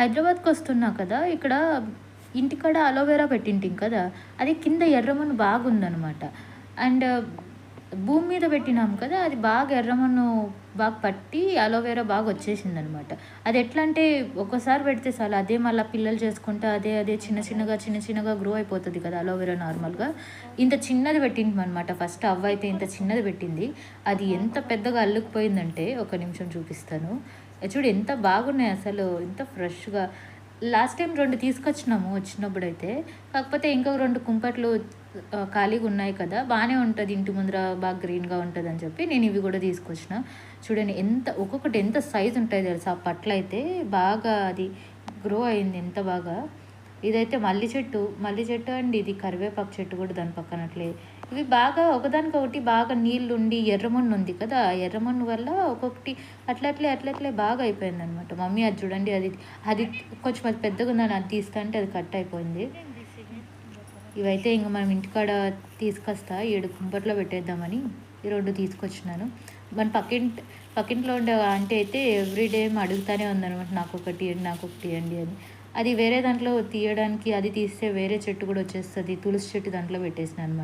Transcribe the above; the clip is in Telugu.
హైదరాబాద్‌కి వస్తున్నా కదా! ఇక్కడ ఇంటికాడ అలోవెరా పెట్టింటిం కదా! అది కింద ఎర్రమన్ను బాగుందనమాట. అండ్ భూమి మీద పెట్టినాం కదా! అది బాగా ఎర్రమన్ను బాగా పట్టి అలోవెరా బాగా వచ్చేసిందనమాట. అది ఎట్లా అంటే ఒక్కసారి పెడితే చాలు అదే మళ్ళా పిల్లలు చేసుకుంటా అదే చిన్న చిన్నగా గ్రో అయిపోతది కదా! అలోవెరా నార్మల్‌గా. ఇంత చిన్నది పెట్టింటిమనమాట. ఫస్ట్ అవ్వయితే ఇంత చిన్నది పెట్టింది. అది ఎంత పెద్దగా అల్లుకుపోయిందంటే ఒక నిమిషం చూపిస్తాను. చూడు ఎంత బాగున్నాయి అసలు. ఎంత ఫ్రెష్‌గా. Last time 2 తీసుకొచ్చినాము వచ్చినప్పుడైతే. కాకపోతే ఇంకో 2 కుంపట్లు ఖాళీగున్నాయి కదా! బానే ఉంటది ఇంటి ముందర బాగా గ్రీన్‌గా ఉంటదని చెప్పి నేను ఇవి గూడా తీసుకొచ్చిన. చూడండి ఎంత ఒక్కొక్కటి ఎంత సైజ్ ఉంటాయో తెలుసా? ఆ పట్లయితే బాగా అది గ్రో అయింది ఎంత బాగా. ఇదైతే మల్లి చెట్టు అండ్ ఇది కరివేపాకు చెట్టు కూడా దాని పక్కన అట్లే. ఇవి బాగా ఒకదానికొకటి బాగా నీళ్లుండి ఎర్రమన్ను ఉంది కదా! ఆ ఎర్రమన్ను వల్ల ఒక్కొక్కటి అట్లట్లే బాగా అయిపోయిందనమాట. మమ్మీ అది చూడండి అది కొంచెం అది పెద్దగుందని అది తీస్తా అంటే అది కట్ అయిపోయింది. ఇవైతే ఇంక మనం ఇంటికాడ తీసుకొస్తా 7 కుంపట్లో పెట్టేద్దామని ఈ 2 తీసుకొచ్చినాను. మన పక్కింట్లో ఉండే ఆంటీ అయితే ఎవ్రీడే అడుగుతానే ఉందనమాట. నాకొకటి ఇయ్యండి, నాకొకటి ఇయ్యండి అని. అది వేరే దాంట్లో తీయడానికి అది తీస్తే వేరే చెట్టు కూడా వచ్చేస్తది. తులసి చెట్టు దాంట్లో పెట్టేసినా అనమాట.